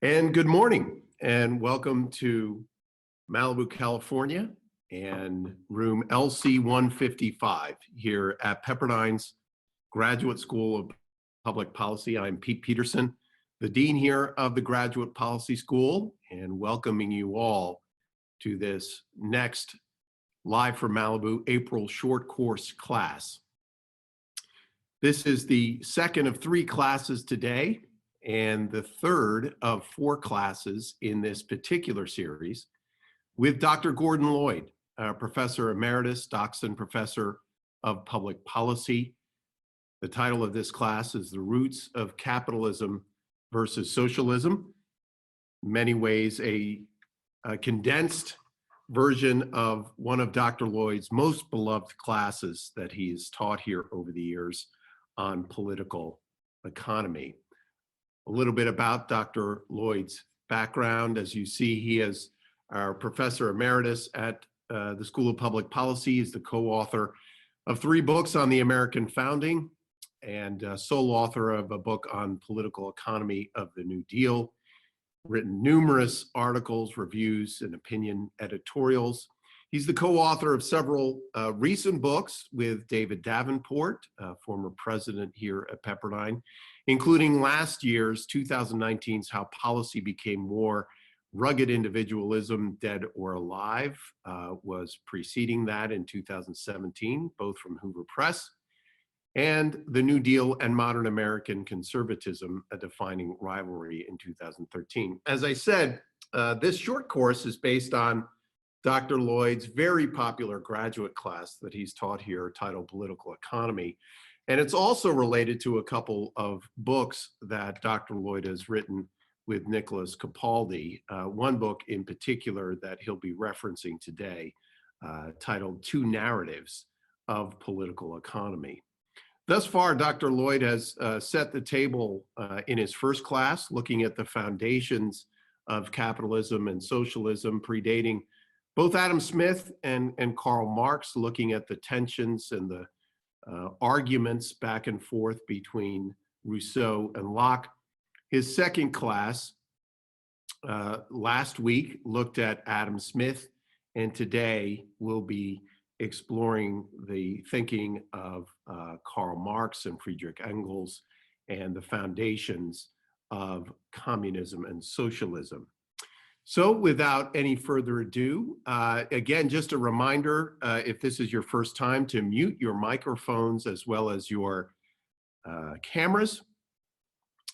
And good morning and welcome to Malibu, California and room LC 155 here at Pepperdine's Graduate School of Public Policy. I'm Pete Peterson, the Dean here of the Graduate Policy School, and welcoming you all to this next Live from Malibu April short course class. This is the second of 3 classes today, and the third of 4 classes in this particular series with Dr. Gordon Lloyd, Professor Emeritus, Doxson Professor of Public Policy. The title of this class is The Roots of Capitalism versus Socialism. In many ways, a condensed version of one of Dr. Lloyd's most beloved classes that he's taught here over the years on political economy. A little bit about Dr. Lloyd's background. As you see, he is our Professor Emeritus at the School of Public Policy. He's the co-author of 3 books on the American founding and sole author of a book on political economy of the New Deal, written numerous articles, reviews, and opinion editorials. He's the co-author of several recent books with David Davenport, former president here at Pepperdine, including last year's 2019's How Policy Became War, Rugged Individualism, Dead or Alive, was preceding that in 2017, both from Hoover Press, and The New Deal and Modern American Conservatism, a Defining Rivalry in 2013. As I said, this short course is based on Dr. Lloyd's very popular graduate class that he's taught here titled Political Economy. And it's also related to a couple of books that Dr. Lloyd has written with Nicholas Capaldi, one book in particular that he'll be referencing today, titled Two Narratives of Political Economy. Thus far, Dr. Lloyd has set the table in his first class, looking at the foundations of capitalism and socialism, predating both Adam Smith and Karl Marx, looking at the tensions and the arguments back and forth between Rousseau and Locke. His second class last week looked at Adam Smith, and today we'll be exploring the thinking of Karl Marx and Friedrich Engels and the foundations of communism and socialism. So without any further ado, again, just a reminder, if this is your first time, to mute your microphones as well as your cameras.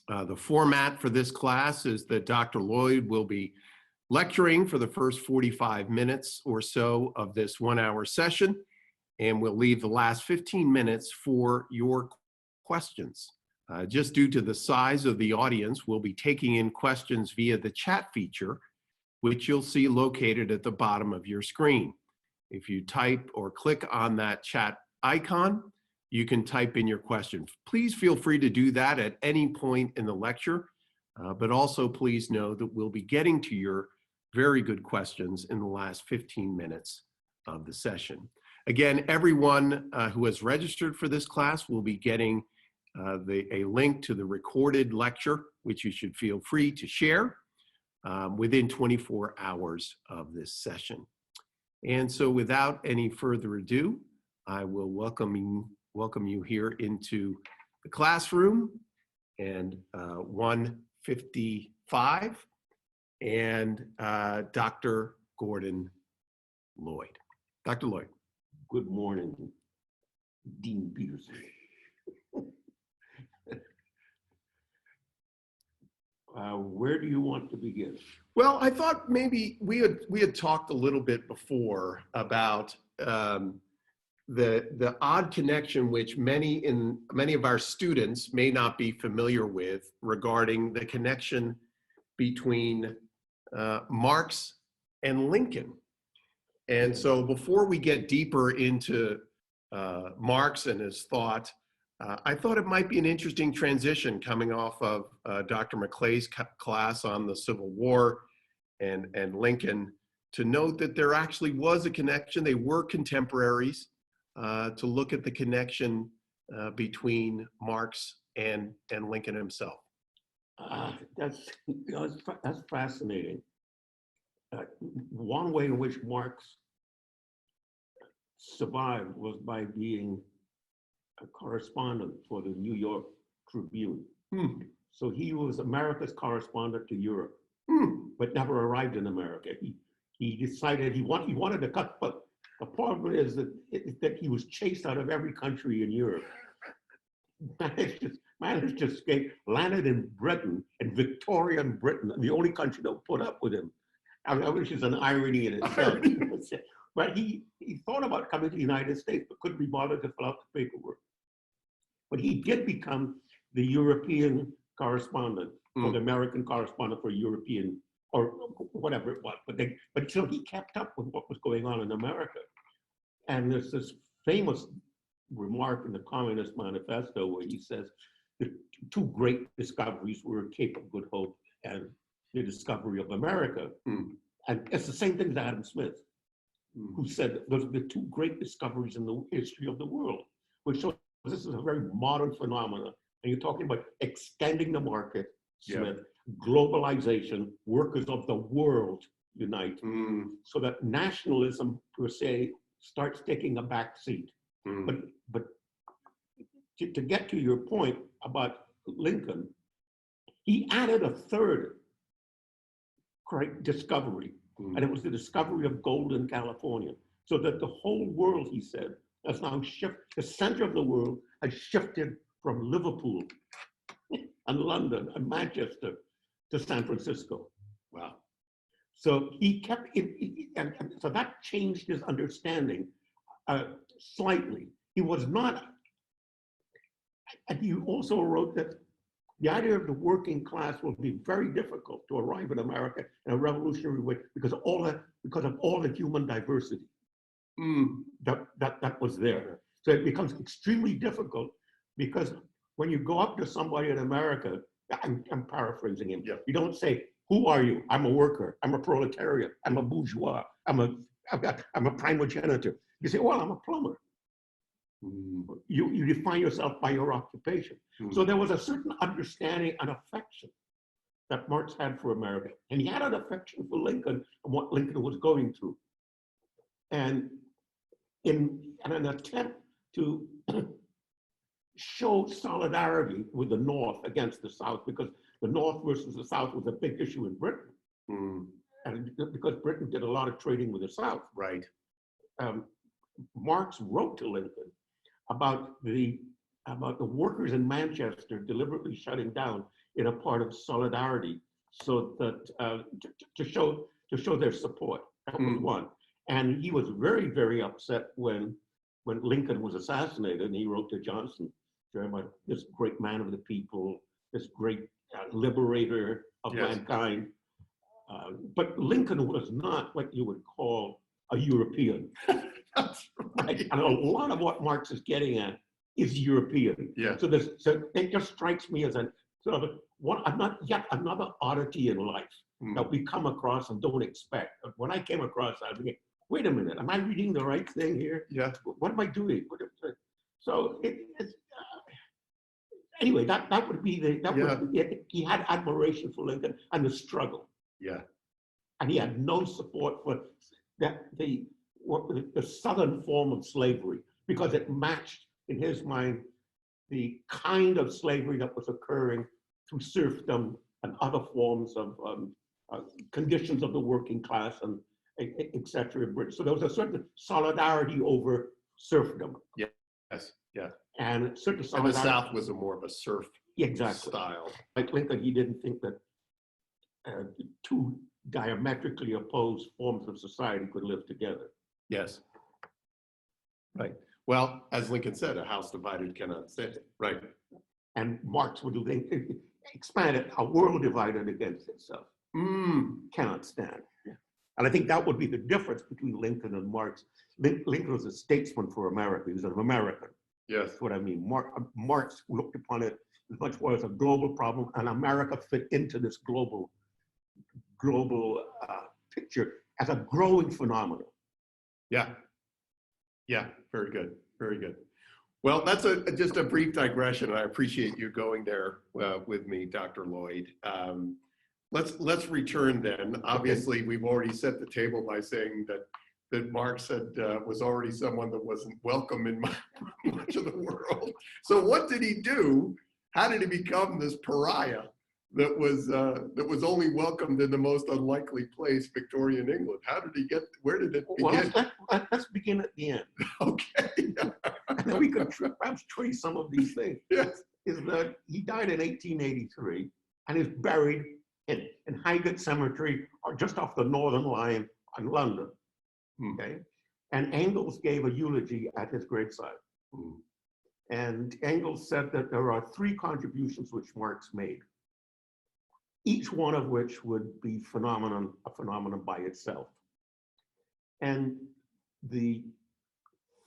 The format for this class is that Dr. Lloyd will be lecturing for the first 45 minutes or so of this 1-hour session, and we'll leave the last 15 minutes for your questions. Just due to the size of the audience, we'll be taking in questions via the chat feature, which you'll see located at the bottom of your screen. If you type or click on that chat icon, you can type in your question. Please feel free to do that at any point in the lecture, but also please know that we'll be getting to your very good questions in the last 15 minutes of the session. Again, everyone who has registered for this class will be getting a link to the recorded lecture, which you should feel free to share within 24 hours of this session. And so without any further ado, I will welcome you here into the classroom and 155 and Dr. Gordon Lloyd. Dr. Lloyd. Good morning, Dean Peterson. Where do you want to begin? Well, I thought maybe we had talked a little bit before about the odd connection which many of our students may not be familiar with regarding the connection between Marx and Lincoln. And so before we get deeper into Marx and his thought, I thought it might be an interesting transition coming off of Dr. McClay's class on the Civil War and Lincoln to note that there actually was a connection. They were contemporaries, to look at the connection between Marx and Lincoln himself. That's fascinating. One way in which Marx survived was by being a correspondent for the New York Tribune. Hmm. So he was America's correspondent to Europe, but never arrived in America. He decided he wanted to cut, but the problem is that he was chased out of every country in Europe. Managed to escape, landed in Britain, in Victorian Britain, the only country that would put up with him. I mean, which is an irony in itself. But he thought about coming to the United States, but couldn't be bothered to fill out the paperwork. But he did become the European correspondent, or the American correspondent for European, or whatever it was. But so he kept up with what was going on in America. And there's this famous remark in the Communist Manifesto where he says the two great discoveries were Cape of Good Hope and the discovery of America. And it's the same thing as Adam Smith, who said that those are the two great discoveries in the history of the world, which shows this is a very modern phenomenon. And you're talking about extending the market, Smith, globalization, workers of the world unite, so that nationalism per se starts taking a back seat. But to get to your point about Lincoln, he added a third discovery, and it was the discovery of gold in California. So that the whole world, he said, has now shifted, the center of the world has shifted from Liverpool and London and Manchester to San Francisco. Wow. So he kept it, and so that changed his understanding slightly. He was not, and he also wrote that the idea of the working class will be very difficult to arrive in America in a revolutionary way because of all the human diversity that was there. So it becomes extremely difficult because when you go up to somebody in America, I'm paraphrasing him. Yeah. You don't say, "Who are you?" "I'm a worker. I'm a proletariat. I'm a bourgeois. I'm a primogeniture." You say, "Well, I'm a plumber." You define yourself by your occupation. So there was a certain understanding and affection that Marx had for America. And he had an affection for Lincoln and what Lincoln was going through. And in an attempt to show solidarity with the North against the South, because the North versus the South was a big issue in Britain. And because Britain did a lot of trading with the South. Right. Marx wrote to Lincoln about the workers in Manchester deliberately shutting down in a part of solidarity, so that to show their support. That was one. And he was very, very upset when Lincoln was assassinated, and he wrote to Johnson, Jeremiah, this great man of the people, this great liberator of mankind. But Lincoln was not what you would call a European. That's right. And a lot of what Marx is getting at is European. Yeah. So it just strikes me as yet another oddity in life that we come across and don't expect. When I came across that, I was thinking, wait a minute, am I reading the right thing here? Yeah. What am I doing? So it's anyway, that would be he had admiration for Lincoln and the struggle. Yeah. And he had no support for the Southern form of slavery, because it matched, in his mind, the kind of slavery that was occurring through serfdom and other forms of conditions of the working class and et cetera in Britain. So there was a certain solidarity over serfdom. Yes. Yeah. And certain And the solidarity. South was more of a serf style. Like Lincoln, he didn't think that two diametrically opposed forms of society could live together. Yes. Right. Well, as Lincoln said, a house divided cannot stand. Right. And Marx would expand it, a world divided against itself cannot stand. And I think that would be the difference between Lincoln and Marx. Lincoln was a statesman for America. He was an American. Yes. That's what I mean. Marx looked upon it as much more as a global problem, and America fit into this global picture as a growing phenomenon. Yeah. Yeah. Very good. Very good. Well, that's just a brief digression. I appreciate you going there with me, Dr. Lloyd. Let's return then. Obviously, we've already set the table by saying that Marx was already someone that wasn't welcome in much of the world. So what did he do? How did he become this pariah that was only welcomed in the most unlikely place, Victorian England? How did he get? Where did it begin? Well, let's begin at the end. Okay. And then we could perhaps trace some of these things. Yes. Is that he died in 1883 and is buried in Highgate Cemetery, or just off the Northern Line in London. Okay, and Engels gave a eulogy at his graveside. And Engels said that there are three contributions which Marx made, each one of which would be a phenomenon by itself. And the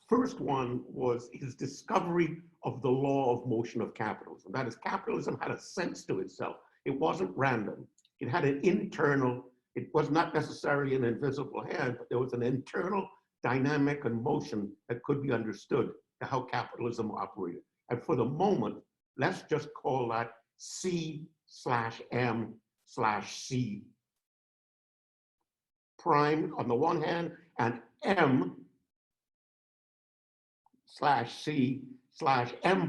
first one was his discovery of the law of motion of capitalism. That is, capitalism had a sense to itself. It wasn't random. It had an internal, it was not necessarily an invisible hand, but there was an internal dynamic and motion that could be understood to how capitalism operated. And for the moment, let's just call that C/M/C. Prime on the one hand, and M/C/M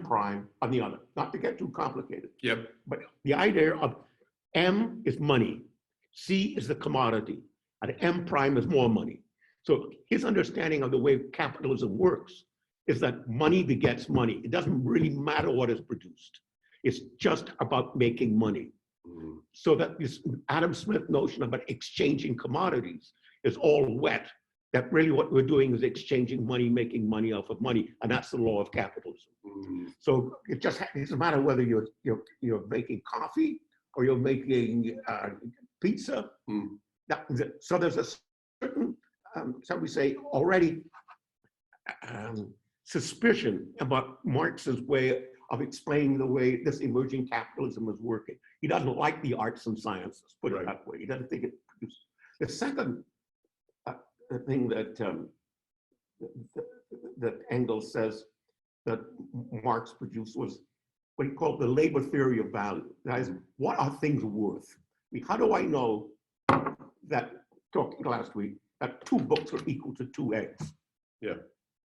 prime on the other. Not to get too complicated. Yep. But the idea of M is money, C is the commodity, and M prime is more money. So his understanding of the way capitalism works is that money begets money. It doesn't really matter what is produced. It's just about making money. So that this Adam Smith notion about exchanging commodities is all wet. That really what we're doing is exchanging money, making money off of money, and that's the law of capitalism. So it doesn't matter whether you're making coffee or you're making pizza. So there's a certain, shall we say, already suspicion about Marx's way of explaining the way this emerging capitalism is working. He doesn't like the arts and sciences, put it that way. He doesn't think it produces. The second thing that that Engels says that Marx produced was what he called the labor theory of value. That is, what are things worth? I mean, how do I know that, talking last week, that 2 books are equal to 2 eggs? Yeah.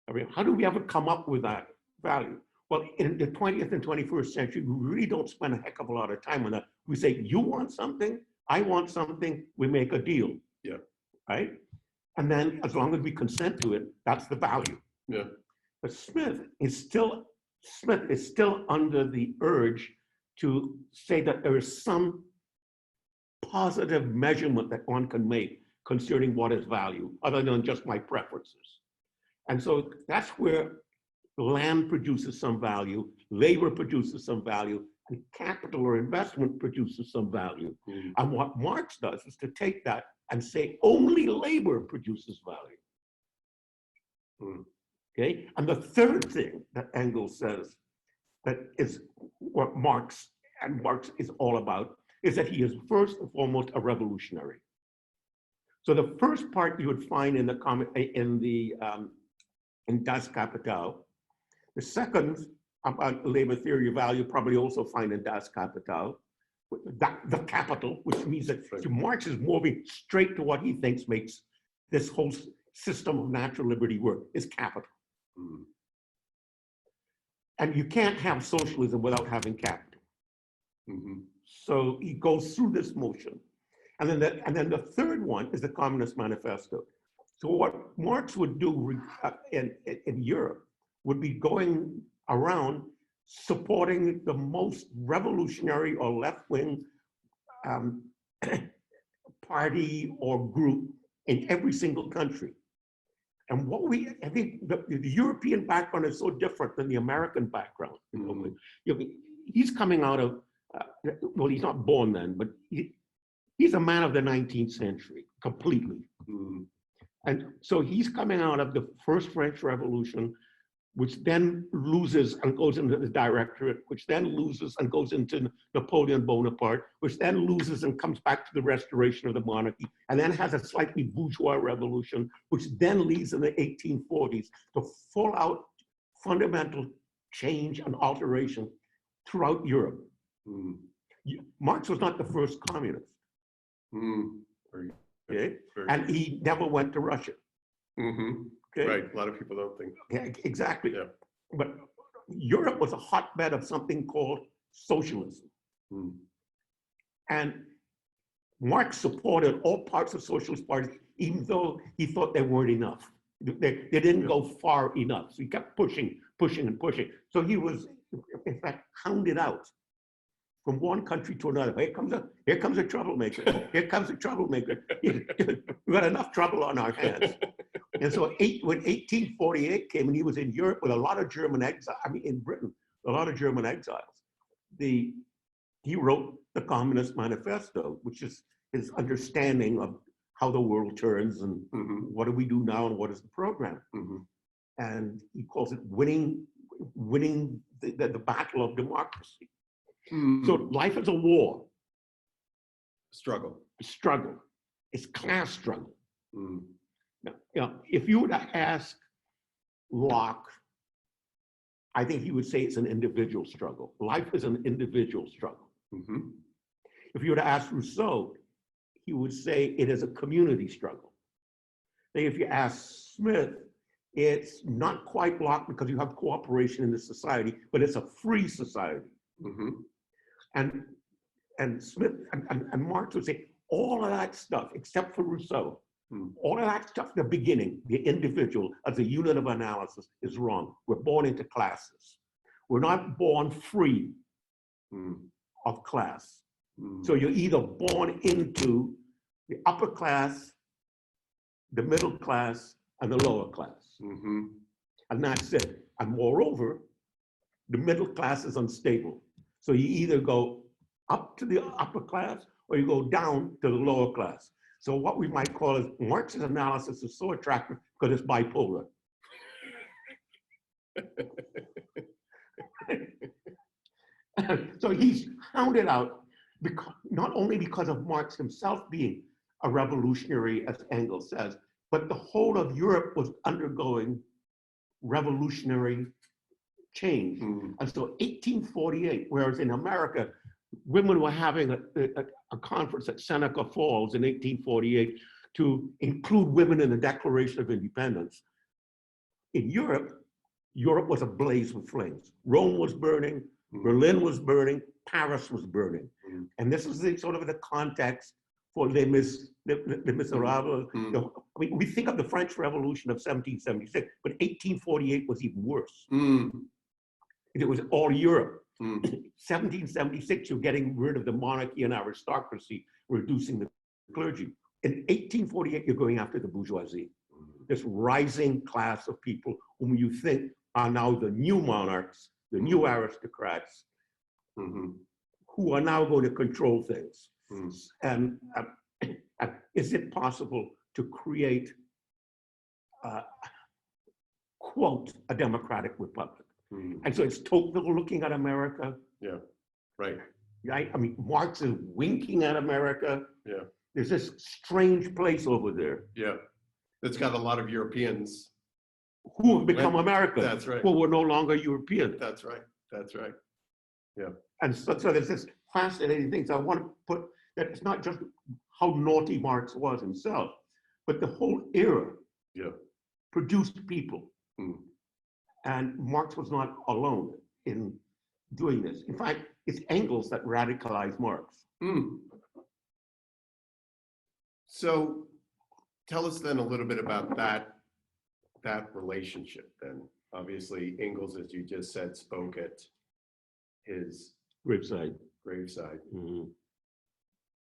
I mean, how do we ever come up with that value? Well, in the 20th and 21st century, we really don't spend a heck of a lot of time on that. We say, you want something, I want something, we make a deal. Yeah. Right? And then as long as we consent to it, that's the value. Yeah. But Smith is still under the urge to say that there is some positive measurement that one can make concerning what is value, other than just my preferences. And so that's where land produces some value, labor produces some value, and capital or investment produces some value. And what Marx does is to take that and say only labor produces value. Okay, and the third thing that Engels says that is what Marx is all about is that he is first and foremost a revolutionary. So the first part you would find in Das Kapital. The second about labor theory of value probably also find in Das Kapital, the capital, which means that Marx is moving straight to what he thinks makes this whole system of natural liberty work, is capital. And you can't have socialism without having capital. So he goes through this motion. And then the third one is the Communist Manifesto. So what Marx would do in Europe would be going around supporting the most revolutionary or left-wing party or group in every single country. And I think the European background is so different than the American background. He's coming out of, well, he's not born then, but he's a man of the 19th century, completely. And so he's coming out of the first French Revolution, which then loses and goes into the Directorate, which then loses and goes into Napoleon Bonaparte, which then loses and comes back to the restoration of the monarchy, and then has a slightly bourgeois revolution, which then leads in the 1840s to fundamental change and alteration throughout Europe. Mm. Marx was not the first communist, Mm. Very, okay? very, And he never went to Russia. Okay? Right. A lot of people don't think. Yeah, exactly. Yeah. But Europe was a hotbed of something called socialism. Mm. And Marx supported all parts of socialist parties, even though he thought they weren't enough. They didn't go far enough. So he kept pushing, pushing, and pushing. So he was, in fact, hounded out from one country to another. Here comes a troublemaker. Here comes a troublemaker. We got enough trouble on our hands. And so when 1848 came and he was in Europe with a lot of German exiles, I mean, in Britain, a lot of German exiles, he wrote the Communist Manifesto, which is his understanding of how the world turns and what do we do now and what is the program. And he calls it winning the battle of democracy. So life is a war. Struggle. Struggle. It's class struggle. Now, you know, if you were to ask Locke, I think he would say it's an individual struggle. Life is an individual struggle. If you were to ask Rousseau, he would say it is a community struggle. Then if you ask Smith, it's not quite Locke because you have cooperation in the society, but it's a free society. And Smith and Marx would say all of that stuff, except for Rousseau, all of that stuff, the beginning, the individual as a unit of analysis is wrong. We're born into classes. We're not born free of class. So you're either born into the upper class, the middle class, and the lower class. And that's it. And moreover, the middle class is unstable. So you either go up to the upper class or you go down to the lower class. So what we might call is Marx's analysis is so attractive because it's bipolar. So he's hounded out because, not only because of Marx himself being a revolutionary, as Engels says, but the whole of Europe was undergoing revolutionary change. And so 1848, whereas in America, women were having a conference at Seneca Falls in 1848 to include women in the Declaration of Independence. In Europe, Europe was ablaze with flames. Rome was burning, Berlin was burning, Paris was burning. And this is the sort of the context for Les Miserables. You know, I mean, we think of the French Revolution of 1776, but 1848 was even worse. It was all Europe. 1776, you're getting rid of the monarchy and aristocracy, reducing the clergy. In 1848, you're going after the bourgeoisie, this rising class of people whom you think are now the new monarchs, the new aristocrats, who are now going to control things. And is it possible to create, quote, a democratic republic? And so it's Tocqueville looking at America. Yeah, right. Right? I mean, Marx is winking at America. Yeah. There's this strange place over there. Yeah. It's got a lot of Europeans who have become American. That's right. Well, we're no longer European. That's right. That's right. Yeah. And so there's this fascinating thing. So I want to put that it's not just how naughty Marx was himself, but the whole era produced people. And Marx was not alone in doing this. In fact, it's Engels that radicalized Marx. So tell us then a little bit about that relationship then. Obviously, Engels, as you just said, spoke at his graveside.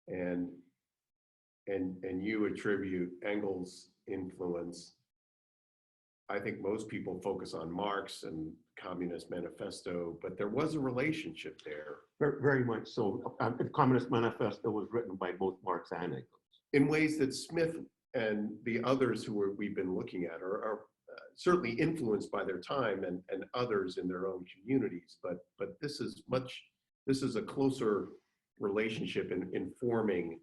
And you attribute Engels' influence. I think most people focus on Marx and Communist Manifesto, but there was a relationship there. Very, very much so. The Communist Manifesto was written by both Marx and Engels. In ways that Smith and the others who we've been looking at are certainly influenced by their time and others in their own communities, but this is a closer relationship in forming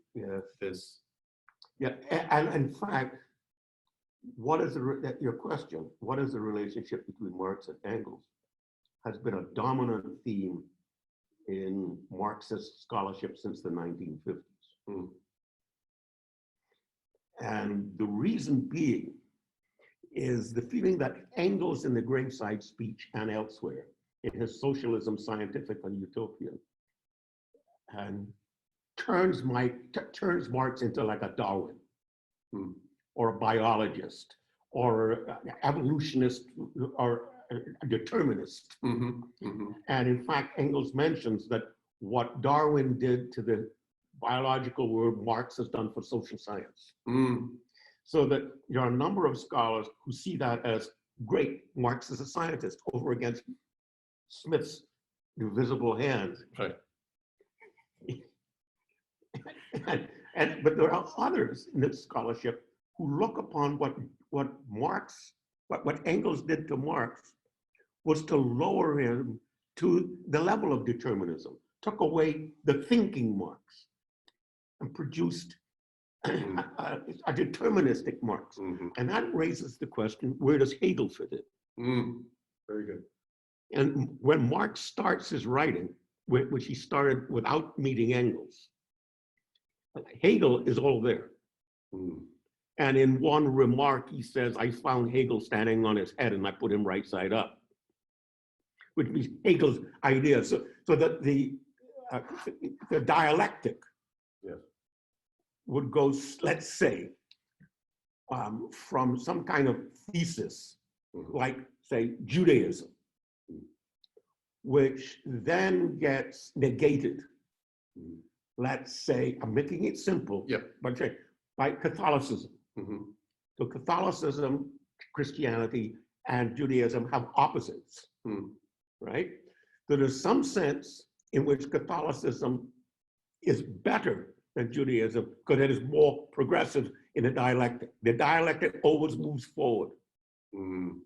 this. Yeah, and in fact, what is your question? What is the relationship between Marx and Engels? Has been a dominant theme in Marxist scholarship since the 1950s. Mm. And the reason being is the feeling that Engels in the Graveside speech and elsewhere in his Socialism, Scientific and Utopian, and turns Marx into like a Darwin or a biologist or an evolutionist or a determinist. And in fact, Engels mentions that what Darwin did to the biological world, Marx has done for social science. So that there are a number of scholars who see that as great. Marx is a scientist over against Smith's invisible hand. Right. But there are others in this scholarship who look upon what Engels did to Marx was to lower him to the level of determinism, took away the thinking Marx and produced a deterministic Marx. And that raises the question, where does Hegel fit in? Very good. And when Marx starts his writing, which he started without meeting Engels, Hegel is all there. And in one remark, he says, I found Hegel standing on his head and I put him right side up, which means Hegel's idea. So that the dialectic would go, let's say, from some kind of thesis, like, say, Judaism, which then gets negated. Let's say, I'm making it simple, but say, by Catholicism. So Catholicism, Christianity, and Judaism have opposites, right? So there's some sense in which Catholicism is better than Judaism because it is more progressive in the dialectic. The dialectic always moves forward. And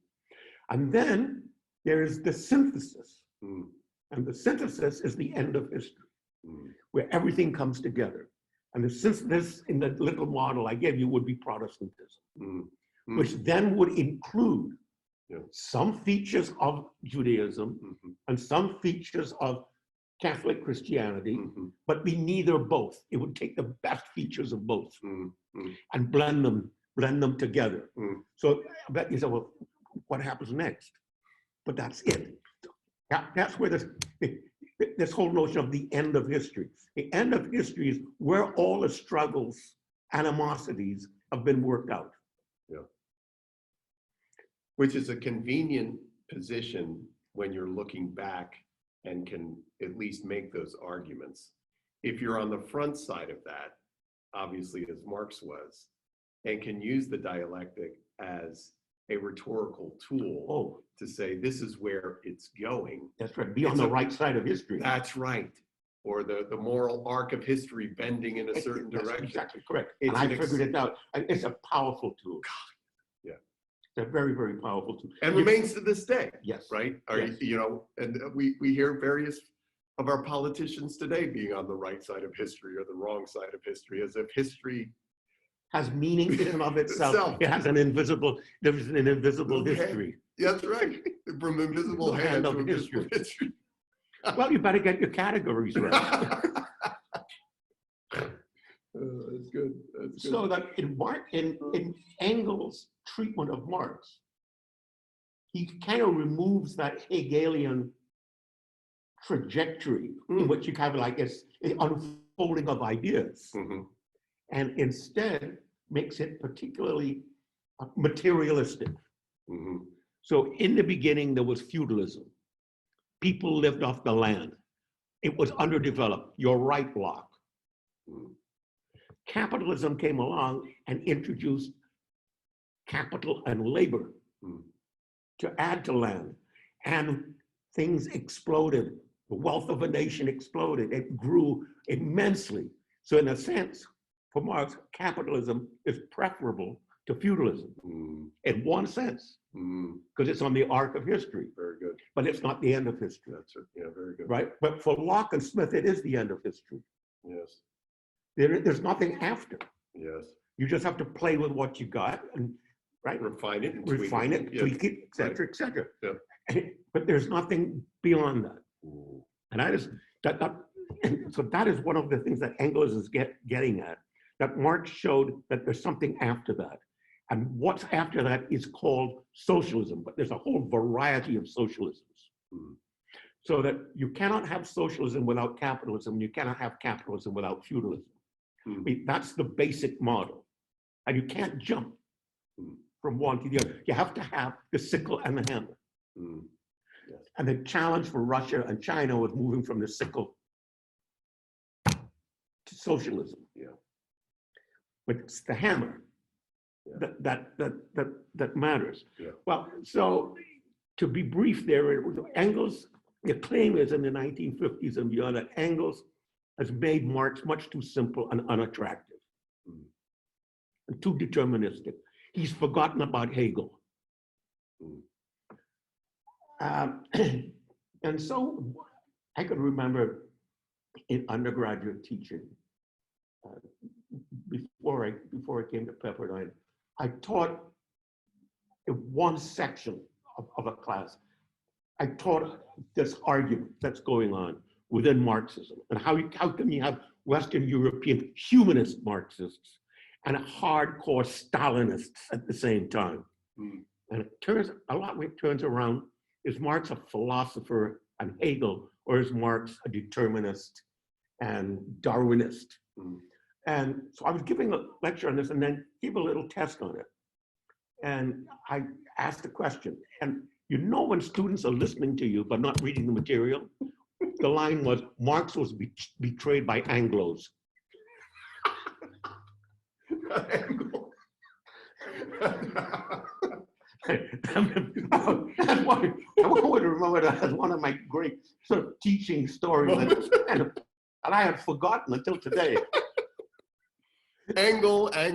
then there is the synthesis. And the synthesis is the end of history, where everything comes together. And the synthesis in the little model I gave you would be Protestantism, which then would include some features of Judaism and some features of Catholic Christianity, but be neither both. It would take the best features of both and blend them together. So I bet you say, well, what happens next? But that's it. That's where this whole notion of the end of history. The end of history is where all the struggles, animosities have been worked out. Which is a convenient position when you're looking back and can at least make those arguments. If you're on the front side of that, obviously as Marx was, and can use the dialectic as a rhetorical tool to say, this is where it's going. That's right, be on the right side of history. That's right. Or the moral arc of history bending in a certain direction. Exactly correct. And I figured it out. It's a powerful tool. It's a very, very powerful tool. And remains to this day. Yes. Right? Yes. You know, and we hear various of our politicians today being on the right side of history or the wrong side of history, as if history has meaning in and of itself. It has an invisible, there's an invisible history. That's right. From invisible hand to invisible history. Well, you better get your categories right. That's good. That's good. So that in Engels' treatment of Marx, he kind of removes that Hegelian trajectory in which you kind of like it's an unfolding of ideas, and instead makes it particularly materialistic. So in the beginning, there was feudalism. People lived off the land. It was underdeveloped, your right block. Capitalism came along and introduced capital and labor to add to land. And things exploded. The wealth of a nation exploded. It grew immensely. So in a sense, for Marx, capitalism is preferable to feudalism in one sense, because it's on the arc of history. Very good. But it's not the end of history. That's it. Yeah, very good. Right? But for Locke and Smith, it is the end of history. Yes. There's nothing after. Yes. You just have to play with what you got and right? Refine it and Refine it, Yeah. tweak it, et cetera, et cetera. Yeah. But there's nothing beyond that. And so that is one of the things that Engels is getting at, that Marx showed that there's something after that. And what's after that is called socialism, but there's a whole variety of socialisms. So that you cannot have socialism without capitalism, you cannot have capitalism without feudalism. I mean, that's the basic model. And you can't jump from one to the other. You have to have the sickle and the hammer. Yes. And the challenge for Russia and China was moving from the sickle to socialism. Yeah. But it's the hammer that matters. Yeah. Well, so to be brief there, Engels, the claim is in the 1950s and beyond that Engels has made Marx much too simple and unattractive and too deterministic. He's forgotten about Hegel. And so I could remember in undergraduate teaching, before I came to Pepperdine, I taught in one section of a class. I taught this argument that's going on within Marxism and how can you have Western European humanist Marxists and hardcore Stalinists at the same time. And it turns around, is Marx a philosopher and Hegel, or is Marx a determinist and Darwinist? And so I was giving a lecture on this and then gave a little test on it. And I asked a question, and you know when students are listening to you but not reading the material, the line was, Marx was betrayed by Anglos. I would remember that as one of my great sort of teaching stories, and I had forgotten until today. Anglo, I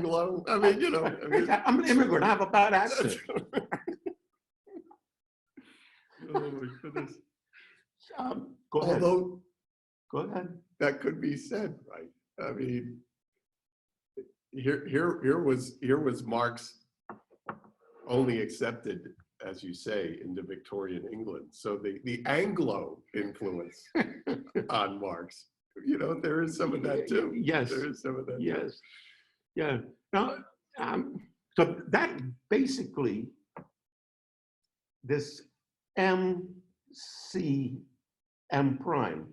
mean, you know. I'm an immigrant, I have a bad accent. Oh my goodness. Go ahead. Although, go ahead. That could be said, right? I mean, here was Marx only accepted, as you say, into Victorian England. So the Anglo influence on Marx, you know, there is some of that too. Yes. There is some of that. Yes. Too. Yeah. Now, so that basically, this MC M prime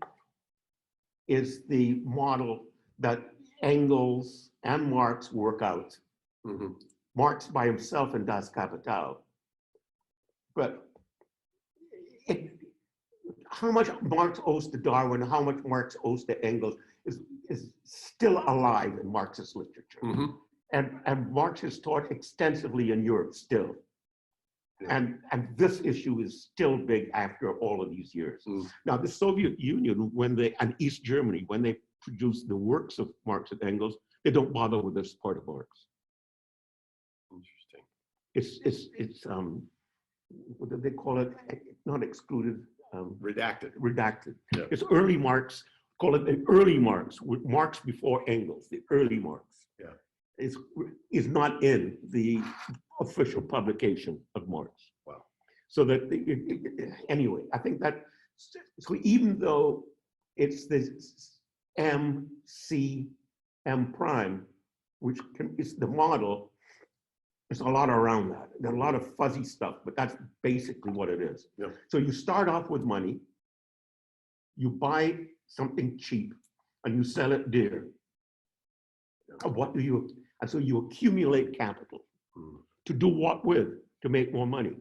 is the model that Engels and Marx work out. Marx by himself in Das Kapital. But how much Marx owes to Darwin, how much Marx owes to Engels is still alive in Marxist literature. And Marx is taught extensively in Europe still. Yeah. And this issue is still big after all of these years. Now, the Soviet Union, and East Germany, when they produce the works of Marx and Engels, they don't bother with this part of Marx. Interesting. It's what do they call it? Not excluded. Redacted. Redacted. Yeah. It's early Marx. Call it the early Marx. With Marx before Engels. The early Marx. Yeah. Is not in the official publication of Marx. Wow. So that anyway, I think that so even though it's this MC M prime, which is the model, there's a lot around that. There's a lot of fuzzy stuff, but that's basically what it is. Yeah. So you start off with money, you buy something cheap, and you sell it dear. Yeah. And so you accumulate capital. To do what with? To make more money.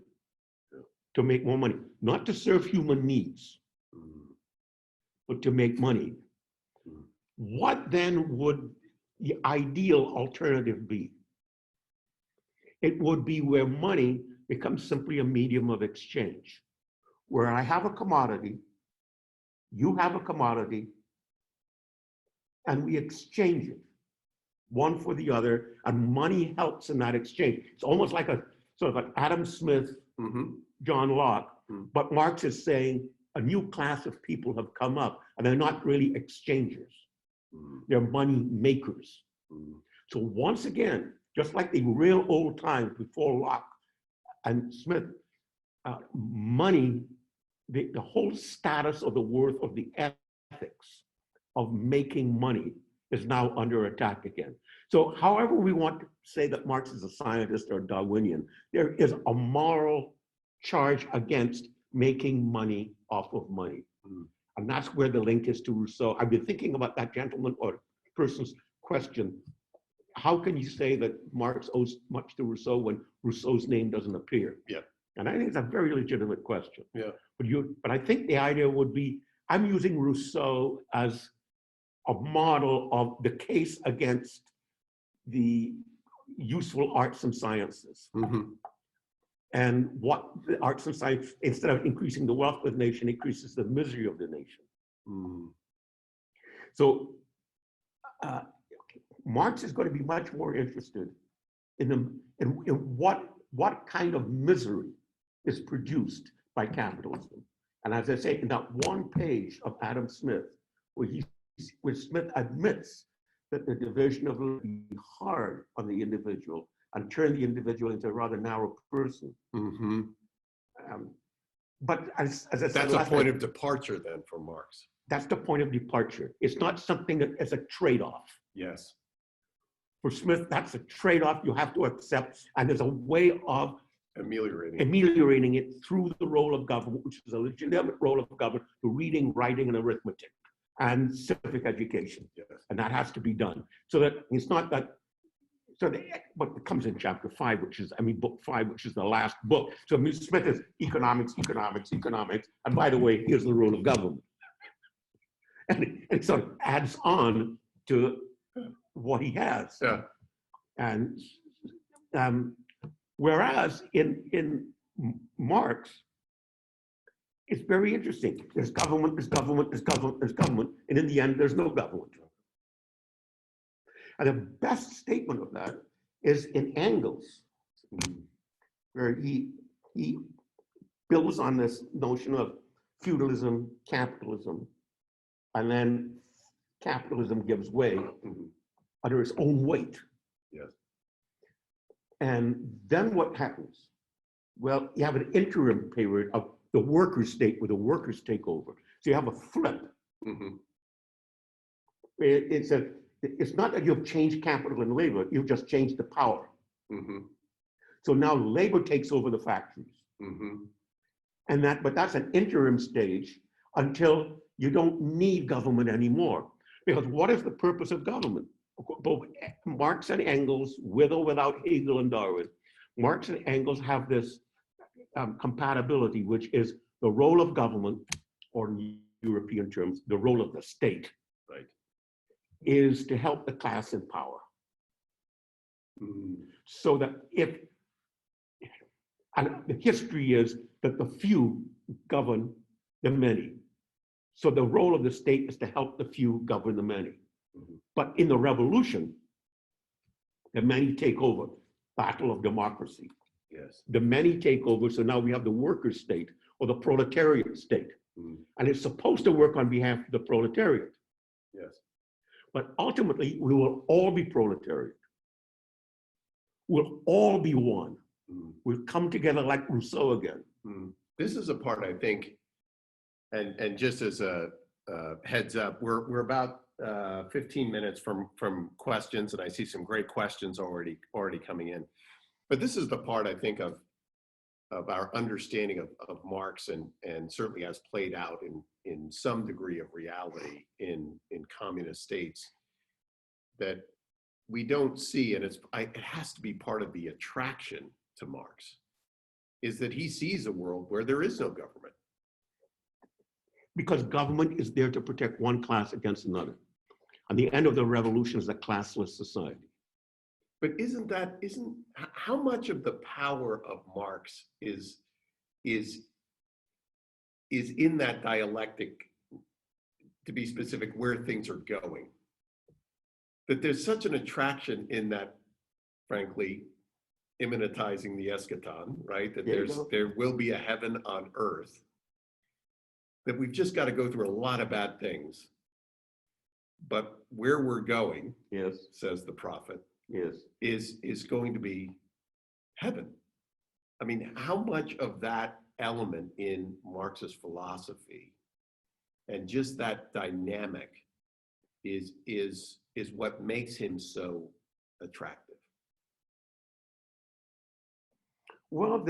Yeah. To make more money. Not to serve human needs, but to make money. What then would the ideal alternative be? It would be where money becomes simply a medium of exchange, where I have a commodity, you have a commodity, and we exchange it, one for the other, and money helps in that exchange. It's almost like a sort of an Adam Smith, John Locke, but Marx is saying a new class of people have come up, and they're not really exchangers. They're money makers. So once again, just like the real old times before Locke and Smith, money, the whole status of the worth of the ethics of making money is now under attack again. So however we want to say that Marx is a scientist or Darwinian, there is a moral charge against making money off of money. And that's where the link is to Rousseau. I've been thinking about that gentleman or person's question. How can you say that Marx owes much to Rousseau when Rousseau's name doesn't appear? Yeah. And I think it's a very legitimate question. Yeah. But I think the idea would be, I'm using Rousseau as a model of the case against the useful arts and sciences. And what the arts and science, instead of increasing the wealth of the nation, increases the misery of the nation. So Marx is going to be much more interested in what kind of misery is produced by capitalism. And as I say, in that one page of Adam Smith, where Smith admits that the division of labor be hard on the individual and turn the individual into a rather narrow person. But as I said, that's a point of departure then for Marx. That's the point of departure. It's not something that is a trade-off. Yes. For Smith, that's a trade-off you have to accept, and there's a way of ameliorating it through the role of government, which is a legitimate role of government, for reading, writing, and arithmetic, and civic education. Yes. And that has to be done. So that it's not that, what comes in chapter 5, book 5, which is the last book. So Smith is economics, economics, economics, and by the way, here's the role of government. And it sort of adds on to what he has. Yeah. And whereas in Marx, it's very interesting. There's government, there's government, there's government, there's government, and in the end, there's no government. And the best statement of that is in Engels, where he builds on this notion of feudalism, capitalism, and then capitalism gives way under its own weight. Yes. And then what happens? Well, you have an interim period of the workers' state where the workers take over. So you have a flip. It's not that you've changed capital and labor, you've just changed the power. So now labor takes over the factories. But that's an interim stage until you don't need government anymore. Because what is the purpose of government? Both Marx and Engels, with or without Hegel and Darwin, Marx and Engels have this compatibility, which is the role of government, or in European terms, the role of the state, right, is to help the class in power. So that and the history is that the few govern the many. So the role of the state is to help the few govern the many. But in the revolution, the many take over, battle of democracy. Yes. The many take over, so now we have the workers' state or the proletariat state. And it's supposed to work on behalf of the proletariat. Yes. But ultimately, we will all be proletariat. We'll all be one. We'll come together like Rousseau again. This is a part, I think, and just as a heads up, we're about 15 minutes from questions, and I see some great questions already coming in. But this is the part, I think, of our understanding of Marx, and certainly as played out in some degree of reality in communist states, that we don't see, and it has to be part of the attraction to Marx, is that he sees a world where there is no government. Because government is there to protect one class against another. And the end of the revolution is a classless society. But how much of the power of Marx is in that dialectic, to be specific, where things are going? That there's such an attraction in that, frankly, immanentizing the eschaton, right? That there will be a heaven on earth. That we've just got to go through a lot of bad things. But where we're going, yes, says the prophet, Yes. is going to be heaven. I mean, how much of that element in Marxist philosophy and just that dynamic is what makes him so attractive? Well, a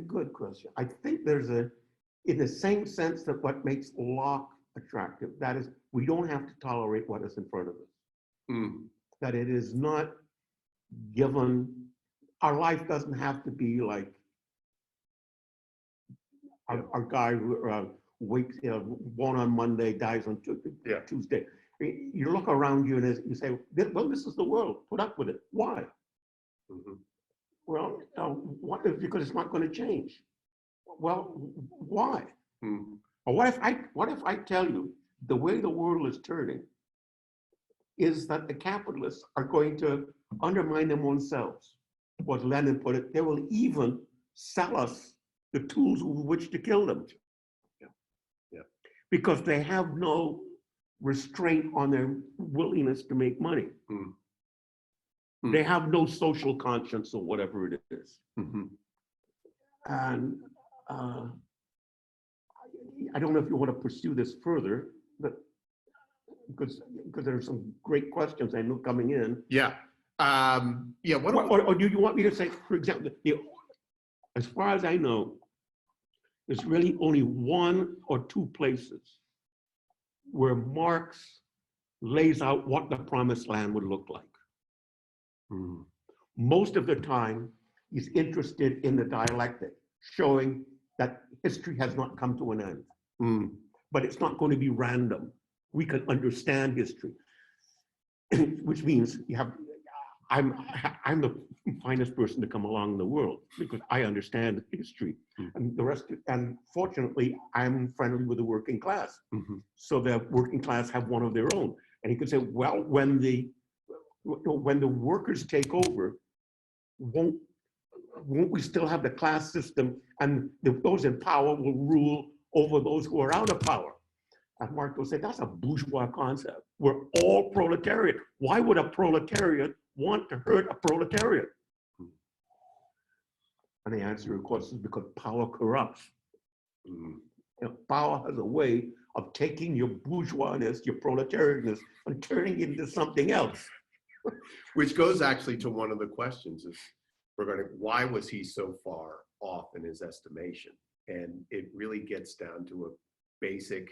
good question. I think there's in the same sense that what makes Locke attractive, that is, we don't have to tolerate what is in front of us. Mm. That it is not given, our life doesn't have to be like our guy who wakes, born on Monday, dies on Tuesday. You look around you and you say, well, this is the world, put up with it. Why? Mm-hmm. Well, because it's not going to change. Well, why? Mm. Or what if I tell you the way the world is turning is that the capitalists are going to undermine them themselves? What Lenin put it, they will even sell us the tools with which to kill them. Yeah. Yeah. Because they have no restraint on their willingness to make money. Mm. They have no social conscience or whatever it is. Mm-hmm. And I don't know if you want to pursue this further, but because there are some great questions I know coming in. Yeah. Yeah. Or do you want me to say, for example, as far as I know, there's really only one or two places where Marx lays out what the promised land would look like. Mm. Most of the time, he's interested in the dialectic, showing that history has not come to an end. Mm. But it's not going to be random. We can understand history, which means I'm the finest person to come along in the world because I understand history, and the rest. And fortunately, I'm friendly with the working class, Mm-hmm. so the working class have one of their own. And he could say, well, when the workers take over, won't we still have the class system, and those in power will rule over those who are out of power? And Marx will say, that's a bourgeois concept. We're all proletariat. Why would a proletariat want to hurt a proletariat? And the answer, of course, is because power corrupts. Power has a way of taking your bourgeoisness, your proletarianness, and turning it into something else. Which goes actually to one of the questions is regarding why was he so far off in his estimation? And it really gets down to a basic,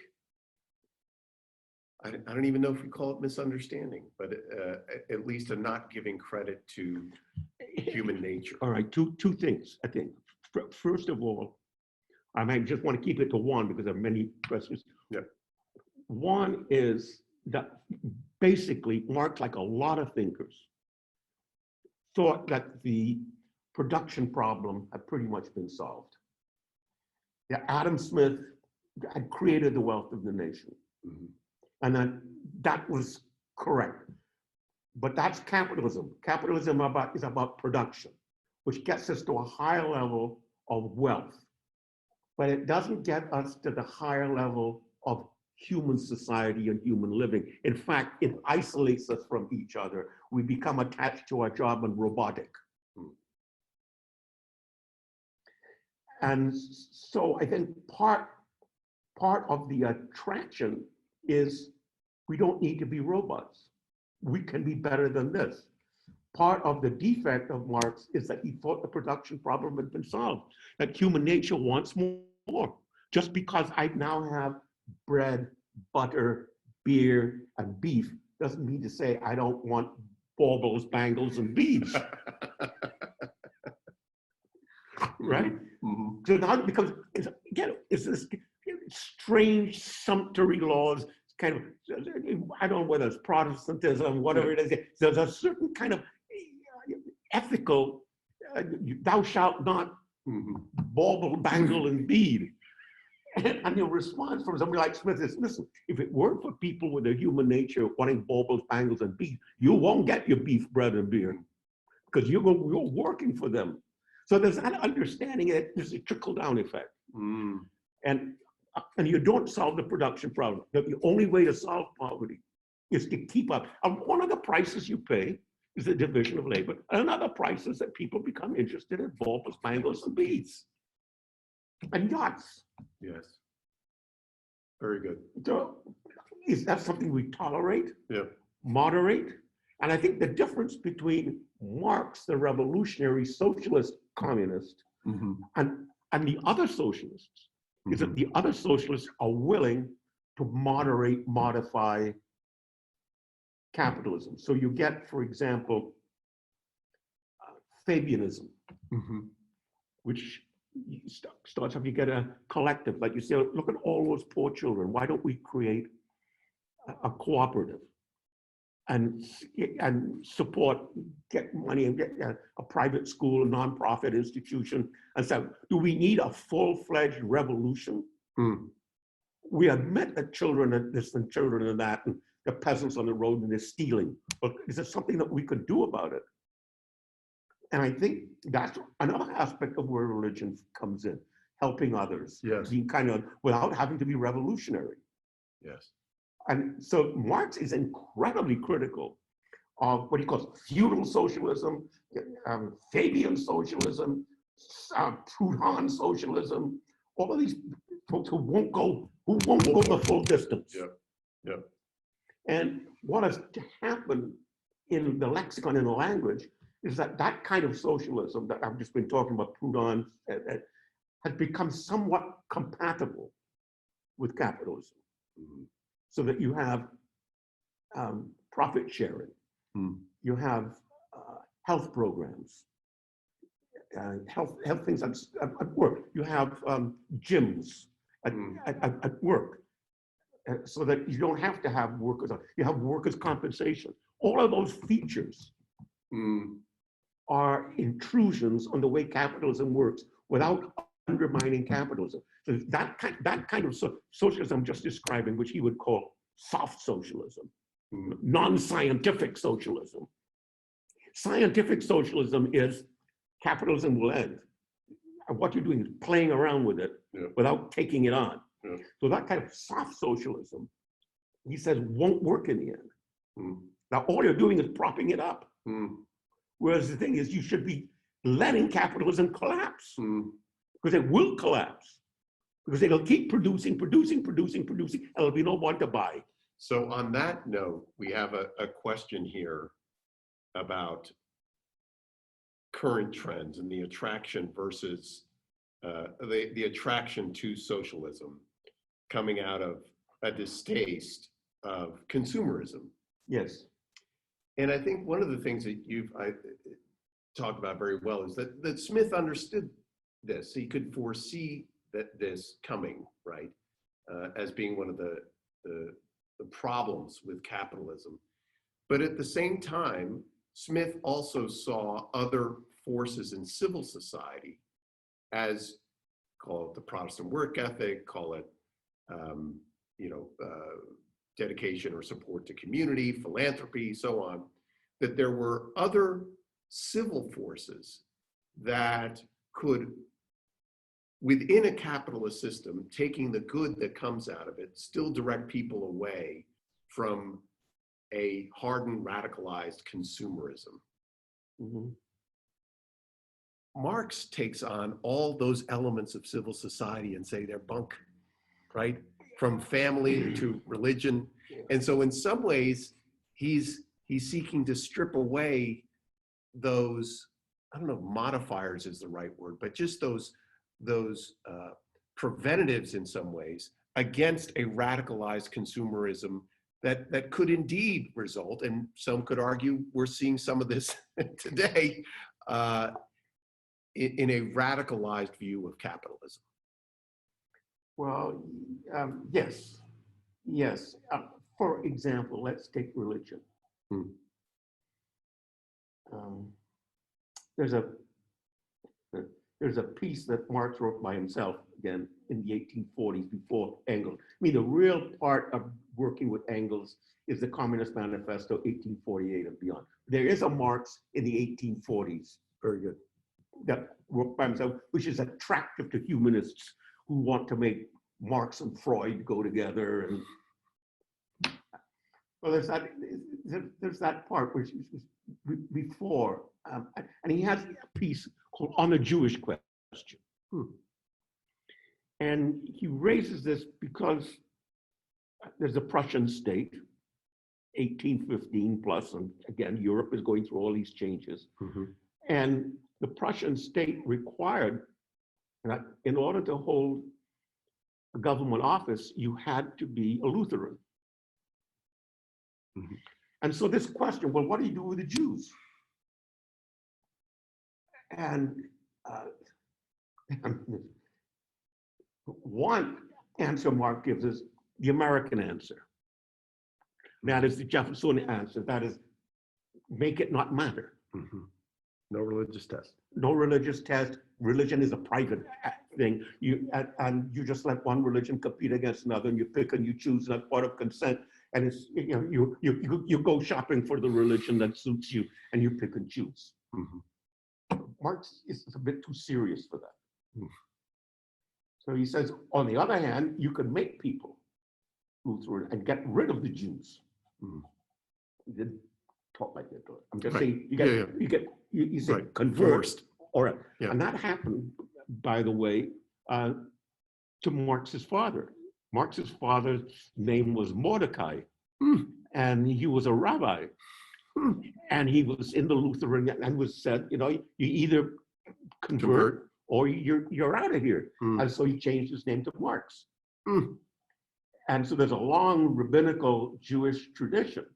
I don't even know if we call it misunderstanding, but at least a not giving credit to human nature. All right, two things, I think. First of all, I might just want to keep it to one because there are many questions. Yeah. One is that basically Marx, like a lot of thinkers, thought that the production problem had pretty much been solved. Yeah, Adam Smith had created the wealth of the nation. Mm-hmm. And that was correct. But that's capitalism. Capitalism is about production, which gets us to a higher level of wealth. But it doesn't get us to the higher level of human society and human living. In fact, it isolates us from each other. We become attached to our job and robotic. And so I think part of the attraction is we don't need to be robots. We can be better than this. Part of the defect of Marx is that he thought the production problem had been solved, that human nature wants more. Just because I now have bread, butter, beer, and beef doesn't mean to say I don't want baubles, bangles, and beads. Right? Mm-hmm. So now it becomes, again, it's this strange sumptuary laws, kind of, I don't know whether it's Protestantism, whatever it is. There's a certain kind of ethical, thou shalt not bauble, bangle, and bead. And your response from somebody like Smith is, listen, if it weren't for people with a human nature wanting baubles, bangles, and beads, you won't get your beef, bread, and beer because you're working for them. So there's that understanding that there's a trickle-down effect. And you don't solve the production problem. The only way to solve poverty is to keep up. And one of the prices you pay is the division of labor. Another price is that people become interested in bulbous mangoes and bees and yachts. Yes. Very good. So is that something we tolerate, Yeah. moderate? And I think the difference between Marx, the revolutionary socialist communist, Mhm. and the other socialists is that the other socialists are willing to moderate, modify capitalism. So you get, for example, Fabianism, Mhm. which starts off, you get a collective, like you say, look at all those poor children. Why don't we create a cooperative and support, get money and get a private school, a nonprofit institution? And so, do we need a full-fledged revolution? Mm. We admit that children are this and children are that, and the peasants on the road and they're stealing. But is there something that we could do about it? And I think that's another aspect of where religion comes in, helping others, Yes. being kind of, without having to be revolutionary. Yes. And so Marx is incredibly critical of what he calls feudal socialism, Fabian socialism, Proudhon socialism, all of these folks who won't go the full distance. Yep. Yep. And what has happened in the lexicon, in the language, is that that kind of socialism that I've just been talking about, Proudhon, has become somewhat compatible with capitalism. Mhm. So that you have profit sharing, you have health programs, health things at work, you have gyms at work, so that you don't have to have workers, you have workers' compensation. All of those features are intrusions on the way capitalism works without undermining capitalism. So that kind of socialism I'm just describing, which he would call soft socialism, non-scientific socialism. Scientific socialism is capitalism will end. And what you're doing is playing around with it without taking it on. So that kind of soft socialism, he says, won't work in the end. Now, all you're doing is propping it up. Whereas the thing is, you should be letting capitalism collapse, because it will collapse, because it'll keep producing, and there'll be no one to buy. So on that note, we have a question here about current trends and the attraction versus the attraction to socialism coming out of a distaste of consumerism. Yes. And I think one of the things that I talked about very well is that Smith understood this. He could foresee this coming, right, as being one of the problems with capitalism. But at the same time, Smith also saw other forces in civil society, as call it the Protestant work ethic, call it dedication or support to community, philanthropy, so on, that there were other civil forces that could, within a capitalist system, taking the good that comes out of it, still direct people away from a hardened, radicalized consumerism. Marx takes on all those elements of civil society and say they're bunk, right? From family to religion. And so in some ways, he's seeking to strip away those, I don't know if modifiers is the right word, but just those preventatives in some ways against a radicalized consumerism that could indeed result, and some could argue we're seeing some of this today, in a radicalized view of capitalism. Well, yes. For example, let's take religion. There's a piece that Marx wrote by himself, again, in the 1840s before Engels. I mean, the real part of working with Engels is the Communist Manifesto, 1848 and beyond. There is a Marx in the 1840s. Very good. That worked by himself, which is attractive to humanists who want to make Marx and Freud go together. And well, there's that. there's that part which is before, and he has a piece called On the Jewish Question. And he raises this because there's a Prussian state, 1815 plus, and again, Europe is going through all these changes. And the Prussian state required that in order to hold a government office, you had to be a Lutheran. And so this question, well, what do you do with the Jews? And one answer Mark gives is the American answer. That is the Jeffersonian answer. That is, make it not matter. No religious test. No religious test. Religion is a private thing. And you just let one religion compete against another, and you pick and you choose, not part of consent. And it's, you go shopping for the religion that suits you, and you pick and choose. Marx is a bit too serious for that. So he says, on the other hand, you can make people Lutheran and get rid of the Jews. He didn't talk like that. I'm just saying, you say convert. All right. And that happened, by the way, to Marx's father. Marx's father's name was Mordecai, and he was a rabbi. And he was in the Lutheran and was said, you either convert or you're out of here. And so he changed his name to Marx. And so there's a long rabbinical Jewish tradition.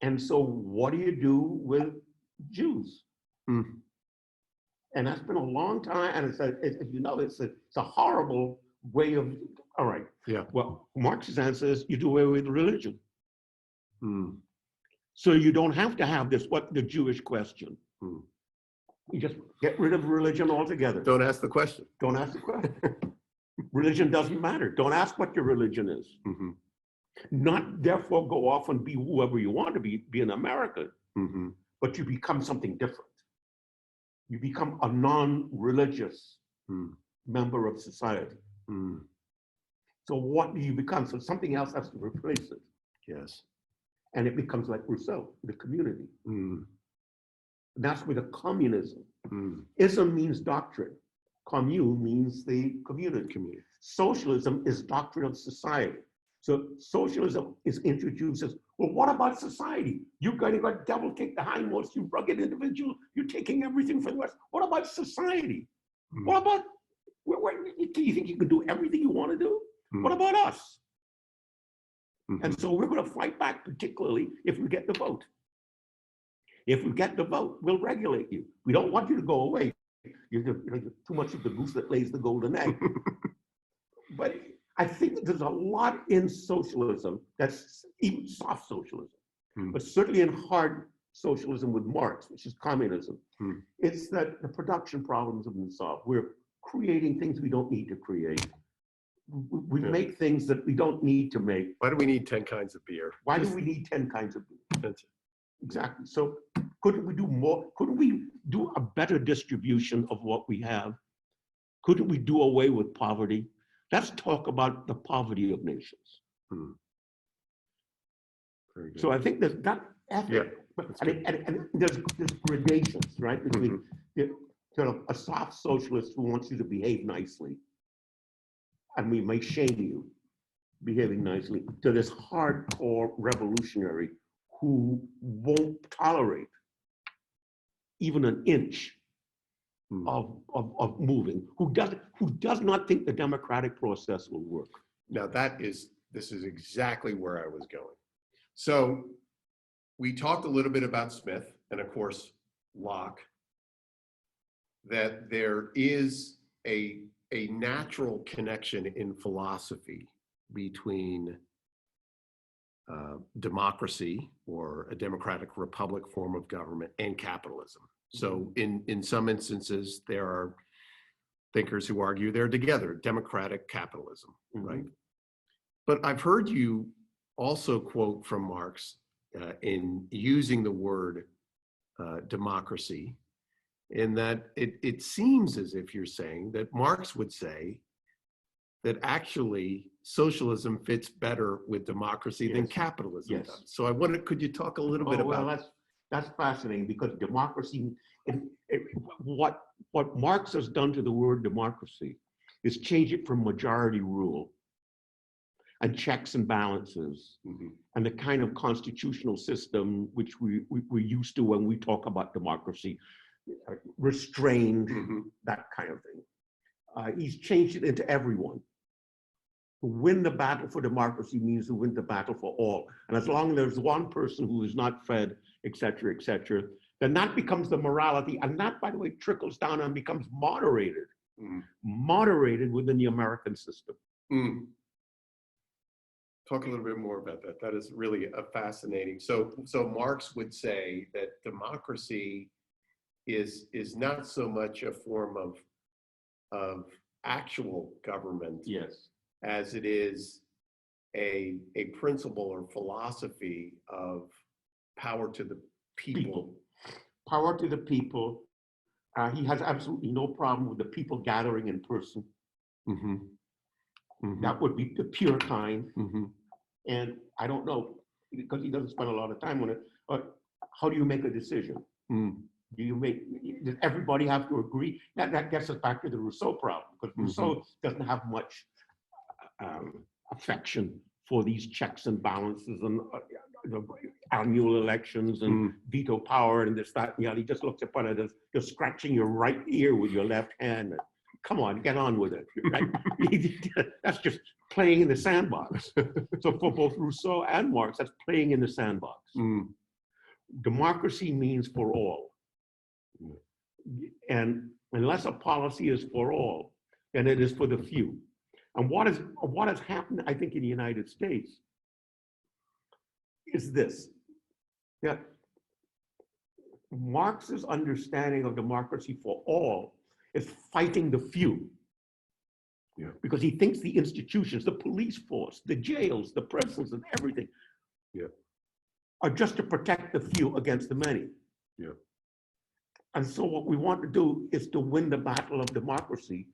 And so what do you do with Jews? And that's been a long time. And it's a horrible way of, all right. Well, Marx's answer is you do away with religion. So you don't have to have the Jewish question. You just get rid of religion altogether. Don't ask the question. Don't ask the question. Religion doesn't matter. Don't ask what your religion is. Not therefore go off and be whoever you want to be an American, but you become something different. You become a non-religious member of society. So what do you become? So something else has to replace it. Yes. And it becomes like Rousseau, the community. And that's where the communism. Ism means doctrine. Commune means the community. Socialism is doctrine of society. So socialism is introduced as, well, what about society? You're going to double take the hindmost, you rugged individual, you're taking everything from the West. What about society? What about, do you think you can do everything you want to do? What about us? And so we're going to fight back, particularly if we get the vote. If we get the vote, we'll regulate you. We don't want you to go away. You're too much of the goose that lays the golden egg. But I think there's a lot in socialism that's even soft socialism, but certainly in hard socialism with Marx, which is communism. It's that the production problems have been solved. We're creating things we don't need to create. We make things that we don't need to make. Why do we need 10 kinds of beer? Why do we need 10 kinds of beer? That's it. Exactly. So couldn't we do more? Couldn't we do a better distribution of what we have? Couldn't we do away with poverty? Let's talk about the poverty of nations. Very good. So I think there's that effort, and there's gradations, right? Between sort of a soft socialist who wants you to behave nicely, and we may shame you behaving nicely, to this hardcore revolutionary who won't tolerate even an inch of moving, who does not think the democratic process will work. Now this is exactly where I was going. So we talked a little bit about Smith and of course Locke, that there is a natural connection in philosophy between democracy or a democratic republic form of government and capitalism. So in some instances, there are thinkers who argue they're together, democratic capitalism, right? But I've heard you also quote from Marx in using the word democracy, in that it seems as if you're saying that Marx would say that actually socialism fits better with democracy than Yes. capitalism Yes. does. So I wondered, could you talk a little bit Oh, well, about? that's fascinating because democracy, what Marx has done to the word democracy is change it from majority rule and checks and balances Mhm. and the kind of constitutional system which we're used to when we talk about democracy, restrained, Mhm. that kind of thing. He's changed it into everyone. To win the battle for democracy means to win the battle for all. And as long as there's one person who is not fed, et cetera, then that becomes the morality. And that, by the way, trickles down and becomes moderated, moderated within the American system. Mm. Talk a little bit more about that. That is really a fascinating. So Marx would say that democracy is not so much a form of actual government Yes. as it is a principle or philosophy of power to the people. Power to the people. He has absolutely no problem with the people gathering in person. Mm-hmm. Mm-hmm. That would be the pure kind. Mm-hmm. And I don't know, because he doesn't spend a lot of time on it, but how do you make a decision? Mm. Does everybody have to agree? That gets us back to the Rousseau problem, because Rousseau doesn't have much affection for these checks and balances and annual elections and veto power and this, that, and the other. He just looks upon it as just scratching your right ear with your left hand. Come on, get on with it. Right? That's just playing in the sandbox. So for both Rousseau and Marx, that's playing in the sandbox. Democracy means for all. And unless a policy is for all, then it is for the few. And what has happened, I think, in the United States is this, that Marx's understanding of democracy for all is fighting the few. Yeah. Because he thinks the institutions, the police force, the jails, the prisons, and everything, are just to protect the few against the many. Yeah. And so what we want to do is to win the battle of democracy.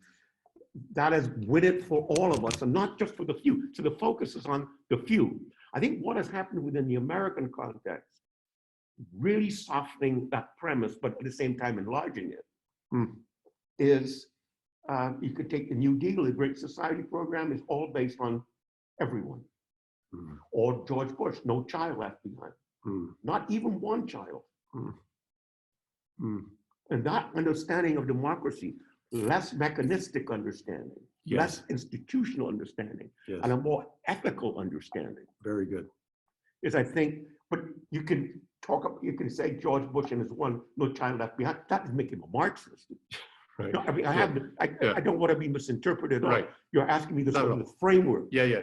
That is, win it for all of us and not just for the few. So the focus is on the few. I think what has happened within the American context, really softening that premise, but at the same time enlarging it, is you could take the New Deal, the Great Society program is all based on everyone. Or George Bush, no child left behind. Not even one child. And that understanding of democracy, less mechanistic understanding, less institutional understanding, and a more ethical understanding. Very good. Is, I think, but you can say George Bush and his one, no child left behind. That doesn't make him a Marxist. Right. No, I mean, I don't want to be misinterpreted. Right. You're asking me this sort of framework. Yeah.